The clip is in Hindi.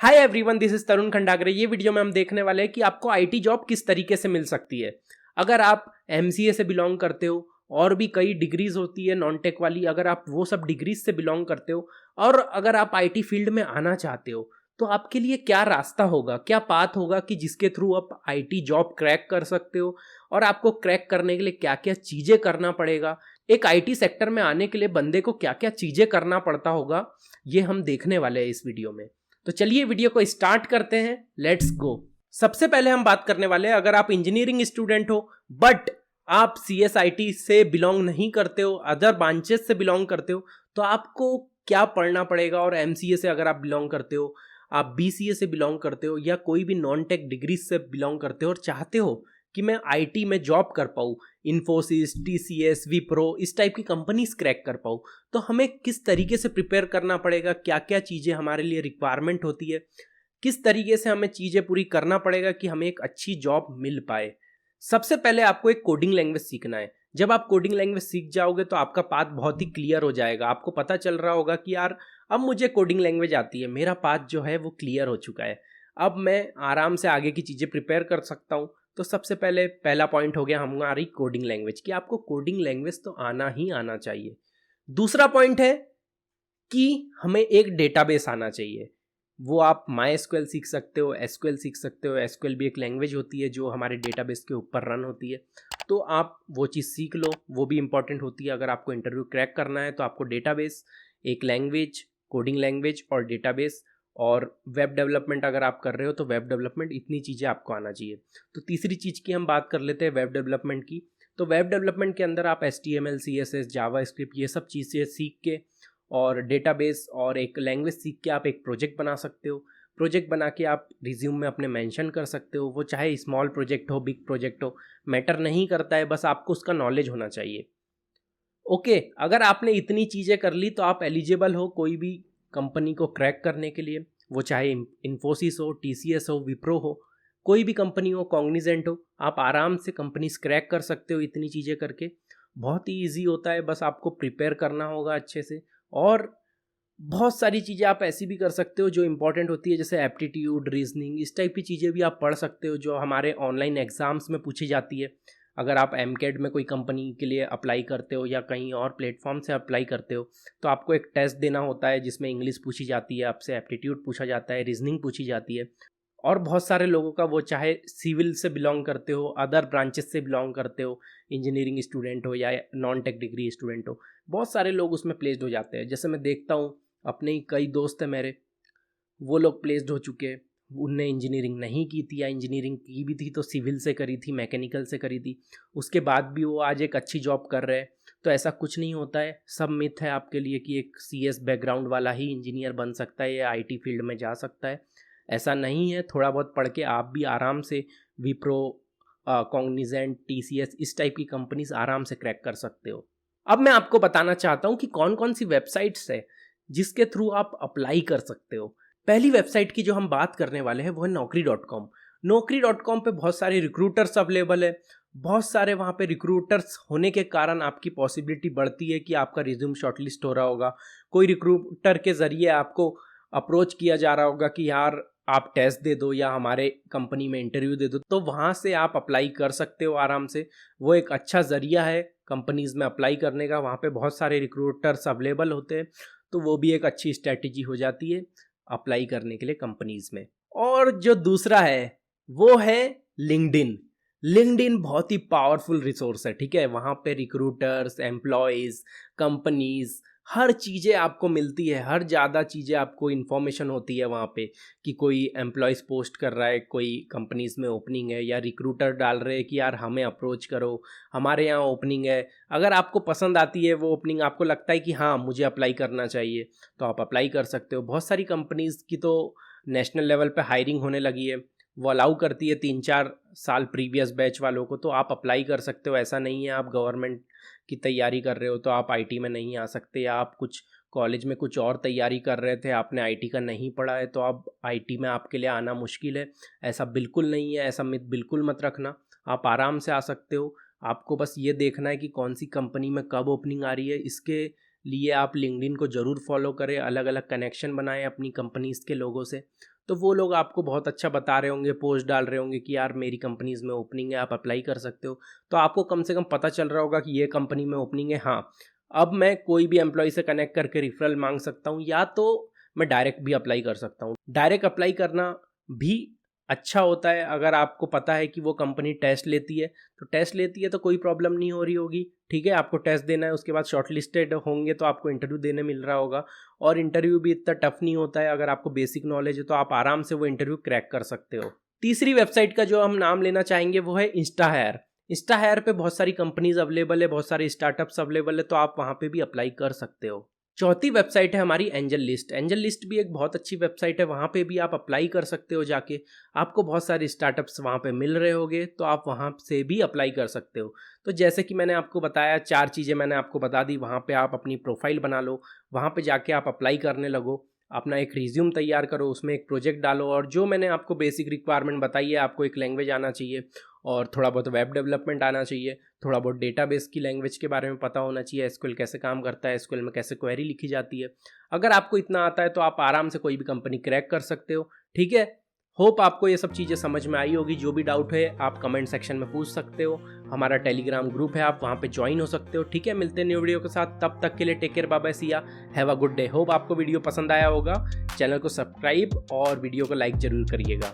हाय एवरीवन, दिस इज तरुण खंडागरे। ये वीडियो में हम देखने वाले हैं कि आपको आईटी जॉब किस तरीके से मिल सकती है। अगर आप एमसीए से बिलोंग करते हो, और भी कई डिग्रीज होती है नॉन टेक वाली, अगर आप वो सब डिग्रीज से बिलोंग करते हो और अगर आप आईटी फील्ड में आना चाहते हो, तो आपके लिए क्या रास्ता होगा, क्या पाथ होगा कि जिसके थ्रू आप आईटी जॉब क्रैक कर सकते हो, और आपको क्रैक करने के लिए क्या क्या चीजें करना पड़ेगा, एक आईटी सेक्टर में आने के लिए बंदे को क्या क्या चीजें करना पड़ता होगा, ये हम देखने वाले हैं इस वीडियो में। तो चलिए वीडियो को स्टार्ट करते हैं, लेट्स गो। सबसे पहले हम बात करने वाले हैं, अगर आप इंजीनियरिंग स्टूडेंट हो बट आप सीएसआईटी से बिलोंग नहीं करते हो, अदर ब्रांचेस से बिलोंग करते हो, तो आपको क्या पढ़ना पड़ेगा। और एमसीए से अगर आप बिलोंग करते हो, आप बीसीए से बिलोंग करते हो, या कोई भी नॉन टेक डिग्री से बिलोंग करते हो और चाहते हो कि मैं आईटी में जॉब कर पाऊँ, इन्फोसिस, टीसीएस, विप्रो, इस टाइप की कंपनीज क्रैक कर पाऊँ, तो हमें किस तरीके से प्रिपेयर करना पड़ेगा, क्या क्या चीज़ें हमारे लिए रिक्वायरमेंट होती है, किस तरीके से हमें चीज़ें पूरी करना पड़ेगा कि हमें एक अच्छी जॉब मिल पाए। सबसे पहले आपको एक कोडिंग लैंग्वेज सीखना है। जब आप कोडिंग लैंग्वेज सीख जाओगे तो आपका पाथ बहुत ही क्लियर हो जाएगा। आपको पता चल रहा होगा कि यार अब मुझे कोडिंग लैंग्वेज आती है, मेरा पाथ जो है वो क्लियर हो चुका है, अब मैं आराम से आगे की चीज़ें प्रिपेयर कर सकता हूँ। तो सबसे पहले पहला पॉइंट हो गया हमारी कोडिंग लैंग्वेज, कि आपको कोडिंग लैंग्वेज तो आना ही आना चाहिए। दूसरा पॉइंट है कि हमें एक डेटाबेस आना चाहिए। वो आप MySQL सीख सकते हो, SQL सीख सकते हो। SQL भी एक लैंग्वेज होती है जो हमारे डेटाबेस के ऊपर रन होती है, तो आप वो चीज़ सीख लो, वो भी इंपॉर्टेंट होती है। अगर आपको इंटरव्यू क्रैक करना है तो आपको डेटाबेस, एक लैंग्वेज, कोडिंग लैंग्वेज और डेटाबेस, और वेब डेवलपमेंट अगर आप कर रहे हो तो वेब डेवलपमेंट, इतनी चीज़ें आपको आना चाहिए। तो तीसरी चीज़ की हम बात कर लेते हैं वेब डेवलपमेंट की। तो वेब डेवलपमेंट के अंदर आप HTML, CSS, जावास्क्रिप्ट, ये सब चीज़ें सीख के और डेटाबेस और एक लैंग्वेज सीख के आप एक प्रोजेक्ट बना सकते हो। प्रोजेक्ट बना के आप रिज्यूम में अपने मेंशन कर सकते हो। वो चाहे स्मॉल प्रोजेक्ट हो, बिग प्रोजेक्ट हो, मैटर नहीं करता है, बस आपको उसका नॉलेज होना चाहिए। ओके, अगर आपने इतनी चीज़ें कर ली तो आप एलिजिबल हो कोई भी कंपनी को क्रैक करने के लिए। वो चाहे इन्फोसिस हो, टीसीएस हो, विप्रो हो, कोई भी कंपनी हो, कॉग्निजेंट हो, आप आराम से कंपनीज क्रैक कर सकते हो इतनी चीज़ें करके। बहुत ही ईजी होता है, बस आपको प्रिपेयर करना होगा अच्छे से। और बहुत सारी चीज़ें आप ऐसी भी कर सकते हो जो इंपॉर्टेंट होती है, जैसे एप्टीट्यूड, रीजनिंग, इस टाइप की चीज़ें भी आप पढ़ सकते हो जो हमारे ऑनलाइन एग्जाम्स में पूछी जाती है। अगर आप एमकेड में कोई कंपनी के लिए अप्लाई करते हो या कहीं और प्लेटफॉर्म से अप्लाई करते हो, तो आपको एक टेस्ट देना होता है जिसमें इंग्लिश पूछी जाती है, आपसे एप्टीट्यूड पूछा जाता है, रीजनिंग पूछी जाती है। और बहुत सारे लोगों का, वो चाहे सिविल से बिलोंग करते हो, अदर ब्रांचेस से बिलोंग करते हो, इंजीनियरिंग स्टूडेंट हो या नॉन टेक डिग्री स्टूडेंट हो, बहुत सारे लोग उसमें प्लेस्ड हो जाते हैं। जैसे मैं देखता हूँ, अपने ही कई दोस्त हैं मेरे, वो लोग प्लेस्ड हो चुके हैं। उनने इंजीनियरिंग नहीं की थी, या इंजीनियरिंग की भी थी तो सिविल से करी थी, मैकेनिकल से करी थी, उसके बाद भी वो आज एक अच्छी जॉब कर रहे हैं। तो ऐसा कुछ नहीं होता है, सब मिथ है आपके लिए कि एक CS बैकग्राउंड वाला ही इंजीनियर बन सकता है या आईटी फील्ड में जा सकता है। ऐसा नहीं है। थोड़ा बहुत पढ़ के आप भी आराम से विप्रो, कॉग्निजेंट, TCS, इस टाइप की कंपनीज आराम से क्रैक कर सकते हो। अब मैं आपको बताना चाहता हूँ कि कौन कौन सी वेबसाइट्स है जिसके थ्रू आप अप्लाई कर सकते हो। पहली वेबसाइट की जो हम बात करने वाले हैं वो है Naukri.com। Naukri.com पे बहुत सारे रिक्रूटर्स अवेलेबल है। बहुत सारे वहाँ पे रिक्रूटर्स होने के कारण आपकी पॉसिबिलिटी बढ़ती है कि आपका रिज्यूम शॉर्टलिस्ट हो रहा होगा। कोई रिक्रूटर के ज़रिए आपको अप्रोच किया जा रहा होगा कि यार आप टेस्ट दे दो या हमारे कंपनी में इंटरव्यू दे दो, तो वहाँ से आप अप्लाई कर सकते हो आराम से। वो एक अच्छा ज़रिया है कंपनीज़ में अप्लाई करने का। वहाँ पे बहुत सारे रिक्रूटर्स अवेलेबल होते हैं, तो वो भी एक अच्छी स्ट्रैटेजी हो जाती है अप्लाई करने के लिए कंपनीज में। और जो दूसरा है वो है लिंक्डइन। लिंक्डइन बहुत ही पावरफुल रिसोर्स है, ठीक है। वहाँ पे रिक्रूटर्स, एम्प्लॉयज़, कंपनीज, हर चीज़ें आपको मिलती है, हर ज़्यादा चीज़ें आपको इन्फॉर्मेशन होती है वहाँ पे, कि कोई एम्प्लॉयज़ पोस्ट कर रहा है, कोई कंपनीज में ओपनिंग है, या रिक्रूटर डाल रहे हैं कि यार हमें अप्रोच करो, हमारे यहाँ ओपनिंग है। अगर आपको पसंद आती है वो ओपनिंग, आपको लगता है कि हाँ मुझे अप्लाई करना चाहिए, तो आप अप्लाई कर सकते हो। बहुत सारी कंपनीज़ की तो नेशनल लेवल पे हायरिंग होने लगी है, वो अलाउ करती है 3-4 साल प्रीवियस बैच वालों को, तो आप अप्लाई कर सकते हो। ऐसा नहीं है आप गवर्नमेंट की तैयारी कर रहे हो तो आप आईटी में नहीं आ सकते, या आप कुछ कॉलेज में कुछ और तैयारी कर रहे थे, आपने आईटी का नहीं पढ़ा है तो आप आईटी में आपके लिए आना मुश्किल है। ऐसा बिल्कुल नहीं है, ऐसा मिथ बिल्कुल मत रखना। आप आराम से आ सकते हो। आपको बस ये देखना है कि कौन सी कंपनी में कब ओपनिंग आ रही है। इसके लिए आप लिंक्डइन को ज़रूर फॉलो करें, अलग अलग कनेक्शन बनाएं अपनी कंपनीज़ के लोगों से, तो वो लोग आपको बहुत अच्छा बता रहे होंगे, पोस्ट डाल रहे होंगे कि यार मेरी कंपनीज़ में ओपनिंग है, आप अप्लाई कर सकते हो। तो आपको कम से कम पता चल रहा होगा कि ये कंपनी में ओपनिंग है। हाँ, अब मैं कोई भी एम्प्लॉय से कनेक्ट करके रेफरल मांग सकता हूँ, या तो मैं डायरेक्ट भी अप्लाई कर सकता हूँ। डायरेक्ट अप्लाई करना भी अच्छा होता है अगर आपको पता है कि वो कंपनी टेस्ट लेती है। तो टेस्ट लेती है तो कोई प्रॉब्लम नहीं हो रही होगी, ठीक है। आपको टेस्ट देना है, उसके बाद शॉर्टलिस्टेड होंगे तो आपको इंटरव्यू देने मिल रहा होगा, और इंटरव्यू भी इतना टफ नहीं होता है। अगर आपको बेसिक नॉलेज है तो आप आराम से वो इंटरव्यू क्रैक कर सकते हो। तीसरी वेबसाइट का जो हम नाम लेना चाहेंगे वो है इंस्टाहायर। इंस्टाहायर पे बहुत सारी कंपनीज अवेलेबल है, बहुत सारे स्टार्टअप्स अवेलेबल है, तो आप वहाँ पे भी अप्लाई कर सकते हो। चौथी वेबसाइट है हमारी एंजल लिस्ट। एंजल लिस्ट भी एक बहुत अच्छी वेबसाइट है, वहाँ पे भी आप अप्लाई कर सकते हो जाके। आपको बहुत सारे स्टार्टअप्स वहाँ पे मिल रहे होंगे, तो आप वहाँ से भी अप्लाई कर सकते हो। तो जैसे कि मैंने आपको बताया, 4 चीज़ें मैंने आपको बता दी। वहाँ पे आप अपनी प्रोफाइल बना लो, वहाँ पे जाके आप अप्लाई करने लगो, अपना एक रिज्यूम तैयार करो, उसमें एक प्रोजेक्ट डालो, और जो मैंने आपको बेसिक रिक्वायरमेंट बताई है, आपको एक लैंग्वेज आना चाहिए और थोड़ा बहुत वेब डेवलपमेंट आना चाहिए, थोड़ा बहुत डेटाबेस की लैंग्वेज के बारे में पता होना चाहिए, एसक्यूएल कैसे काम करता है, एसक्यूएल में कैसे क्वेरी लिखी जाती है। अगर आपको इतना आता है तो आप आराम से कोई भी कंपनी क्रैक कर सकते हो, ठीक है। होप आपको ये सब चीज़ें समझ में आई होगी। जो भी डाउट है आप कमेंट सेक्शन में पूछ सकते हो। हमारा टेलीग्राम ग्रुप है, आप वहाँ पे ज्वाइन हो सकते हो, ठीक है। मिलते हैं न्यू वीडियो के साथ, तब तक के लिए टेक केयर, बाय बाय, सी या, have a good day. Hope आपको वीडियो पसंद आया होगा। चैनल को सब्सक्राइब और वीडियो को लाइक जरूर करिएगा।